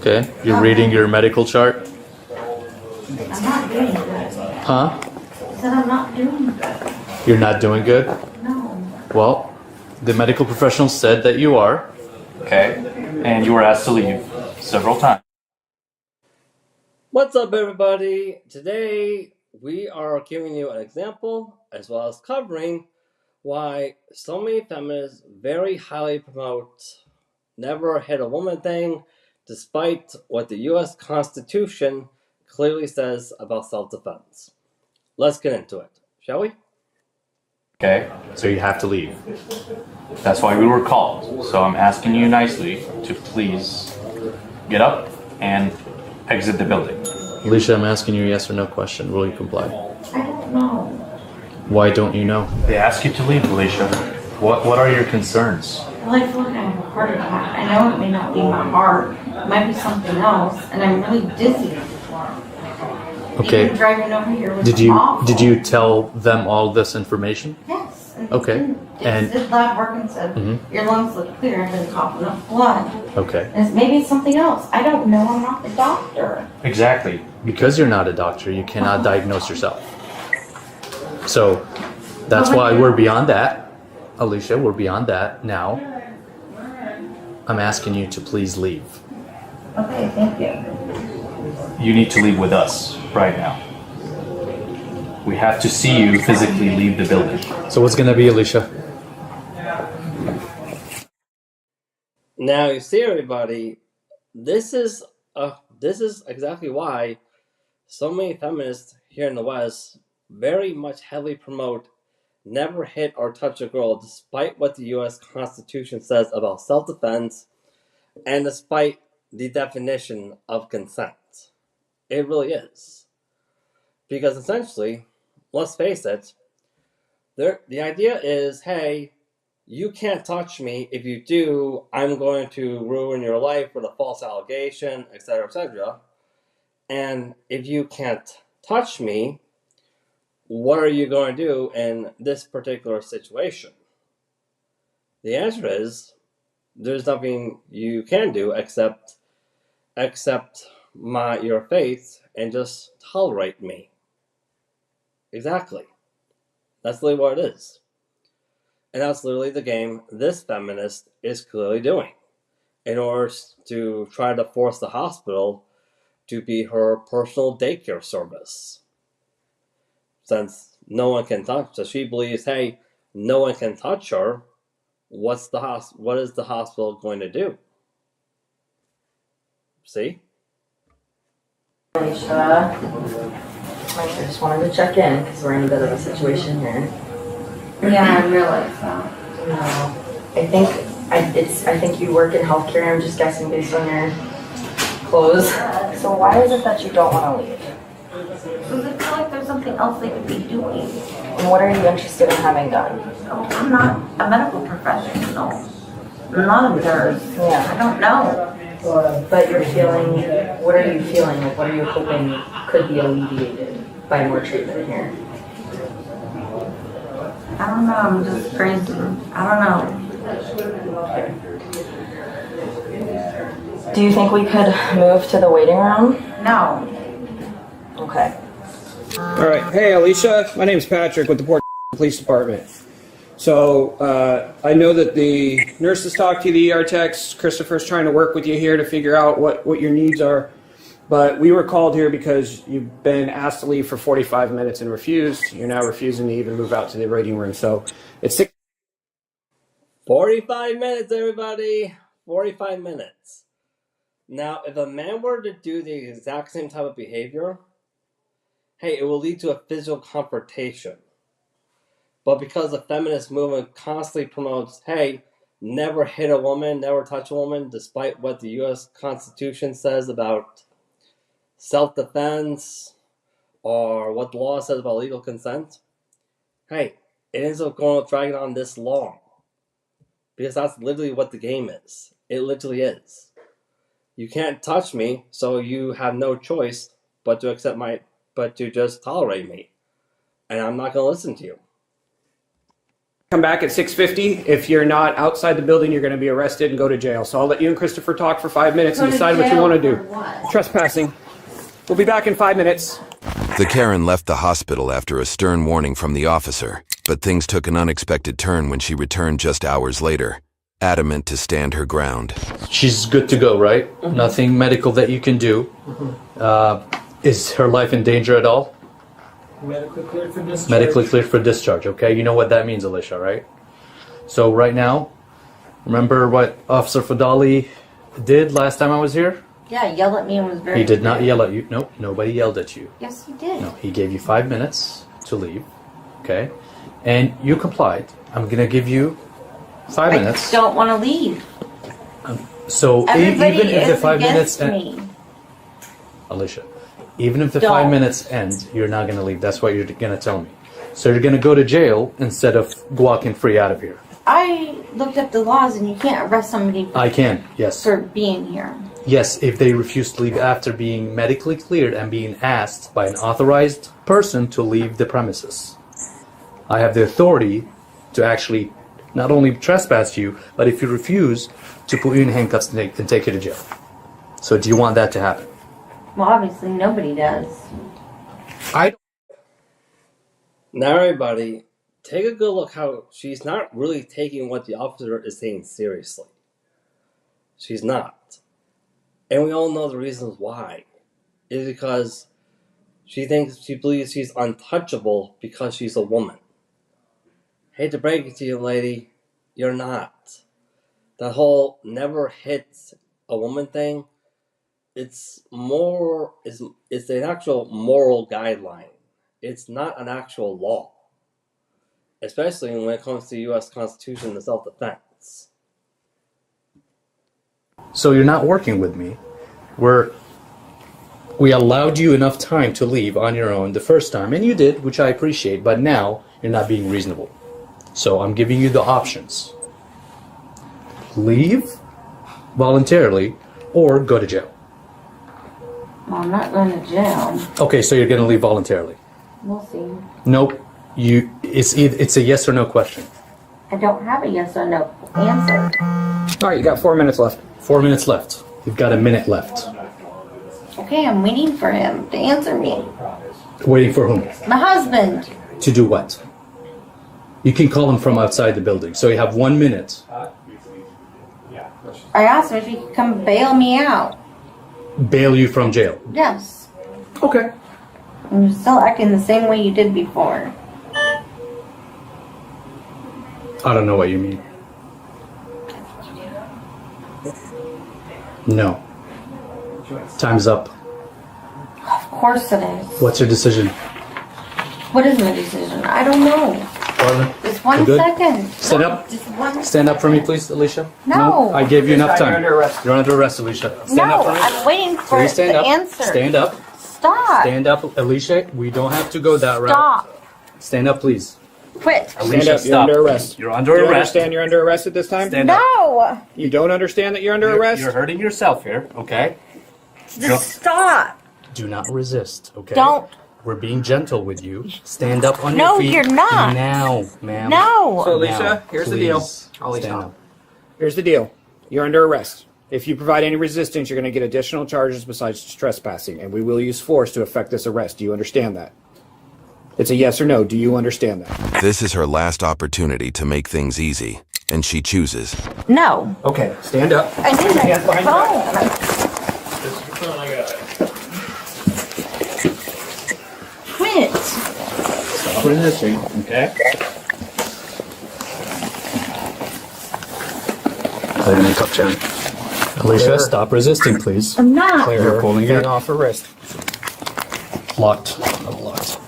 Okay, you're reading your medical chart? I'm not doing good. Huh? I said I'm not doing good. You're not doing good? No. Well, the medical professional said that you are. Okay, and you were asked to leave several times. What's up, everybody? Today we are giving you an example as well as covering why so many feminists very highly promote never hit a woman thing, despite what the U.S. Constitution clearly says about self-defense. Let's get into it, shall we? Okay, So you have to leave. that's why we were called. So I'm asking you nicely to please get up and exit the building. Alicia, I'm asking you a yes or no question. Will you comply? I don't know. Why don't you know? They ask you to leave, Alicia. What are your concerns? Well, I feel like I have a heart attack. I know it may not be my heart. It might be something else. And I'm really dizzy. Okay. Even driving over here was Did awful. you tell them all this information? Yes. And Okay. They did lab work and said, your lungs look clear. I've been coughing up blood. Okay. And maybe it's something else. I don't know. I'm not the doctor. Exactly. Because you're not a doctor, you cannot diagnose yourself. So that's why we're beyond that. Alicia, we're beyond that now. I'm asking you to please leave. Okay, thank you. You need to leave with us right now. We have to see you physically leave the building. So what's gonna be, Alicia? Now you see, everybody, this is exactly why so many feminists here in the West very much heavily promote never hit or touch a girl, despite what the U.S. Constitution says about self-defense and despite the definition of consent. It really is. Because essentially, let's face it, the idea is, hey, you can't touch me. If you do, I'm going to ruin your life with a false allegation, etc., etc. And if you can't touch me, what are you going to do in this particular situation? The answer is, there's nothing you can do except accept your faith and just tolerate me. Exactly. That's literally what it is. And that's literally the game this feminist is clearly doing in order to try to force the hospital to be her personal daycare service. Since no one can touch, so she believes, hey, no one can touch her, what is the hospital going to do? See? Alicia, I just wanted to check in because we're in a bit of a situation here. Yeah, I realize that. No, I think you work in healthcare. I'm just guessing based on your clothes. So why is it that you don't want to leave? Because I feel like there's something else they could be doing. And what are you interested in having done? I'm not a medical professional. I'm not a nurse. Yeah. I don't know. But you're feeling. What are you feeling? Like, what are you hoping could be alleviated by more treatment here? I don't know. I'm just crazy. I don't know. Do you think we could move to the waiting room? No. Okay. All right. Hey, Alicia. My name's Patrick with the Port Police Department. So I know that the nurses talked to you, the ER techs. Christopher's trying to work with you here to figure out what your needs are. But we were called here because you've been asked to leave for 45 minutes and refused. You're now refusing to even move out to the waiting room. So it's 45 minutes, everybody. 45 minutes. Now, if a man were to do the exact same type of behavior, hey, it will lead to a physical confrontation. But because the feminist movement constantly promotes, hey, never hit a woman, never touch a woman, despite what the U.S. Constitution says about self-defense or what the law says about legal consent, hey, it ends up dragging on this long. Because that's literally what the game is. It literally is. You can't touch me, so you have no choice but to just tolerate me. And I'm not going to listen to you. come back at 6:50. If you're not outside the building, you're going to be arrested and go to jail. So I'll let you and Christopher talk for 5 minutes and decide what you want to do. Trespassing. We'll be back in 5 minutes. The Karen left the hospital after a stern warning from the officer, but things took an unexpected turn when she returned just hours later, adamant to stand her ground. She's good to go, right? Nothing medical that you can do. Is her life in danger at all? Medically cleared for discharge. Medically cleared for discharge, okay? You know what that means, Alicia, right? So right now, remember what Officer Fadali did last time I was here? Yeah, yell at me and was very. He did not yell at you. Nope, nobody yelled at you. Yes, he did. No, he gave you 5 minutes to leave, okay? And you complied. I'm gonna give you 5 minutes. I don't want to leave. So Everybody even if the is 5 minutes against me. Alicia, even if the Don't. 5 minutes end, you're not gonna leave. That's what you're gonna tell me. So you're gonna go to jail instead of walking free out of here. I looked up the laws and you can't arrest somebody I can, yes. for being here. Yes, if they refuse to leave after being medically cleared and being asked by an authorized person to leave the premises. I have the authority to actually not only trespass you, but if you refuse, to put you in handcuffs and take you to jail. So do you want that to happen? Well, obviously nobody does. I Now, everybody, take a good look how she's not really taking what the officer is saying seriously. She's not. And we all know the reasons why. It's because she believes she's untouchable because she's a woman. Hate to break it to you, lady, you're not. That whole never hit a woman thing, it's an actual moral guideline. It's not an actual law. Especially when it comes to the U.S. Constitution and self-defense. So you're not working with me. We allowed you enough time to leave on your own the first time, and you did, which I appreciate, but now you're not being reasonable. So I'm giving you the options. Leave voluntarily or go to jail. Well, I'm not going to jail. Okay, so you're going to leave voluntarily. We'll see. Nope. It's a yes or no question. I don't have a yes or no answer. All right, you got 4 minutes left. 4 minutes left. You've got a minute left. Okay, I'm waiting for him to answer me. Waiting for whom? My husband. To do what? You can call him from outside the building. So you have 1 minute. I asked him if he could come bail me out. Bail you from jail. Yes. Okay. And you're still acting the same way you did before. I don't know what you mean. No. Time's up. Of course it is. What's your decision? What is my decision? I don't know. Marlon? Just 1 You good? second. Stand No, up. Just one. Stand up for me, please, Alicia. No. I gave you enough You're time. under arrest. You're under arrest, Alicia. Stand up No, for me. I'm waiting for Please stand the up. answer. Stand up. Stop. Stand up, Alicia. We don't have to go that route. Stop. Stand up, please. Quit. Stand Alicia, up. You're stop. under arrest. You're under Do you arrest. understand you're under arrest at this time? Stand up. No. You don't understand that you're under arrest? You're hurting yourself here, okay? Just stop. Do not resist, okay? Don't. We're being gentle with you. Stand up on No, your feet. you're not. Now, ma'am. No. So, Alicia, Now, here's the deal. please Ollie, stand stop. up. Here's the deal. You're under arrest. If you provide any resistance, you're going to get additional charges besides trespassing, and we will use force to effect this arrest. Do you understand that? It's a yes or no. Do you understand that? This is her last opportunity to make things easy, and she chooses. No. Okay, stand up. I need my Hands behind your phone. Quit. Stop resisting, okay? Clear your cup, Jen. Alicia, stop resisting, please. I'm not. You're pulling it off her wrist. Locked. I'm locked.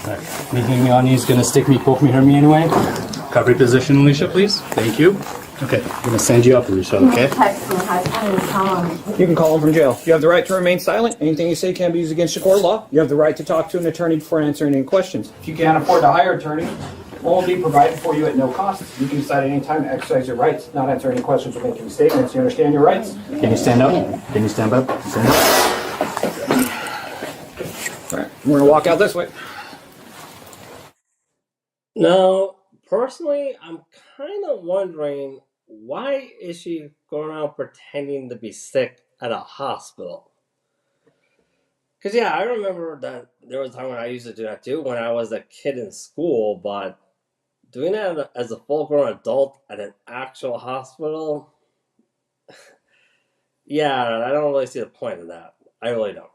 Alright. Anything on you is gonna stick me, poke me, hurt me anyway? Recovery position, Alicia, please. Thank you. Okay, I'm gonna send you up, Alicia, okay? Text me. I can call him. You can call him from jail. You have the right to remain silent. Anything you say can be used against your court of law. You have the right to talk to an attorney before answering any questions. If you can't afford to hire an attorney, one will be provided for you at no cost. You can decide at any time to exercise your rights, not answer any questions or make any statements. You understand your rights? Can you stand up? Can you stand up? Stand up. All right, we're gonna walk out this way. Now, personally, I'm kind of wondering, why is she going around pretending to be sick at a hospital? Because, yeah, I remember that there was a time when I used to do that too when I was a kid in school, but doing that as a full grown adult at an actual hospital, yeah, I don't really see the point of that. I really don't.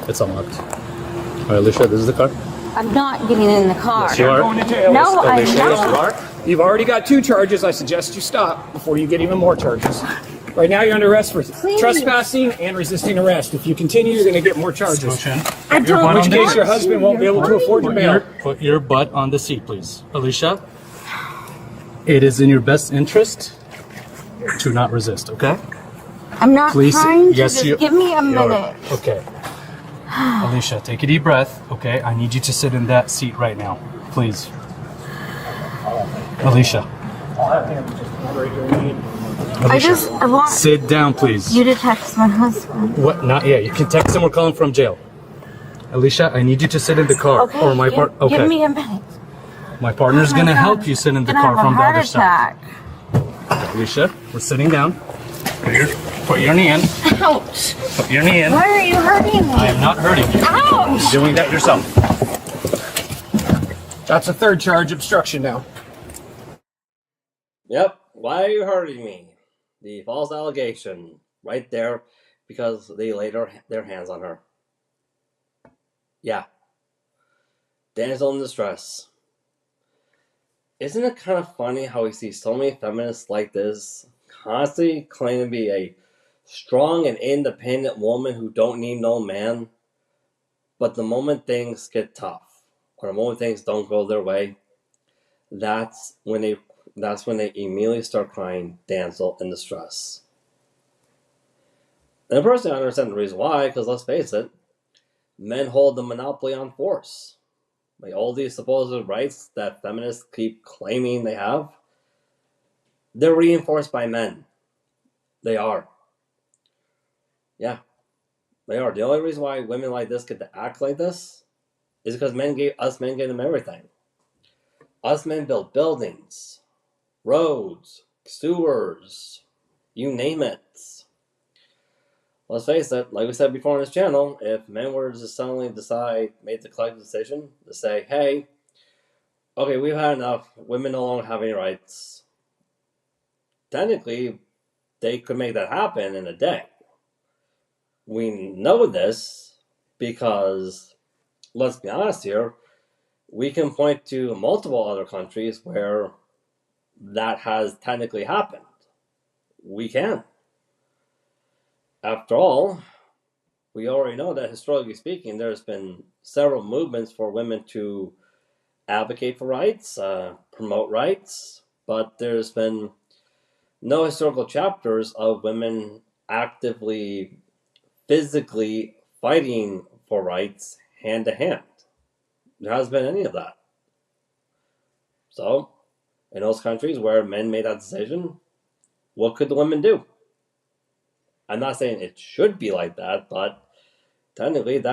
It's unlocked. All right, Alicia, this is the car. I'm not getting in the car. Yes, you are. No, I'm Alicia, yes, you not. are. You've already got 2 charges. I suggest you stop before you get even more charges. Right now, you're under arrest for trespassing and resisting arrest. If you continue, you're going to get more charges. I don't In which case, your husband won't be able to afford your bail. Put your butt on the seat, please. Alicia, it is in your best interest to not resist, okay? I'm not Please, trying to. yes, Just you- give me a you are. minute. Okay. Alicia, take a deep breath, okay? I need you to sit in that seat right now, please. Alicia, I want sit down, please. you to text my husband. What? Not yet. You can text him or call him from jail. Alicia, I need you to sit in the car. Okay, Or my part. Okay. give me a minute. My partner's Oh my gonna God. help you sit in the Gonna car have a from the heart other side. attack. Alicia, we're sitting down. Put your knee in. Ouch! Put your knee in. Why are you hurting me? I am not hurting you. Ouch! You're doing that yourself. That's a 3rd charge, obstruction now. Yep. Why are you hurting me? The false allegation right there because they laid their hands on her. Yeah. Damsel in distress. Isn't it kind of funny how we see so many feminists like this constantly claiming to be a strong and independent woman who don't need no man, but the moment things get tough or the moment things don't go their way, that's when they immediately start crying damsel in distress. And personally, I understand the reason why, because let's face it, men hold the monopoly on force. Like all these supposed rights that feminists keep claiming they have, they're reinforced by men. They are. Yeah, they are. The only reason why women like this get to act like this is because men gave them everything. Us men built buildings, roads, sewers, you name it. Let's face it, like we said before on this channel, if men were to suddenly made the collective decision to say, hey, okay, we've had enough, women no longer have any rights, technically, they could make that happen in a day. We know this because, let's be honest here, we can point to multiple other countries where that has technically happened. We can. After all, we already know that historically speaking, there's been several movements for women to advocate for rights, promote rights, but there's been no historical chapters of women actively, physically fighting for rights hand to hand. There hasn't been any of that. So, in those countries where men made that decision, what could the women do? I'm not saying it should be like that, but technically that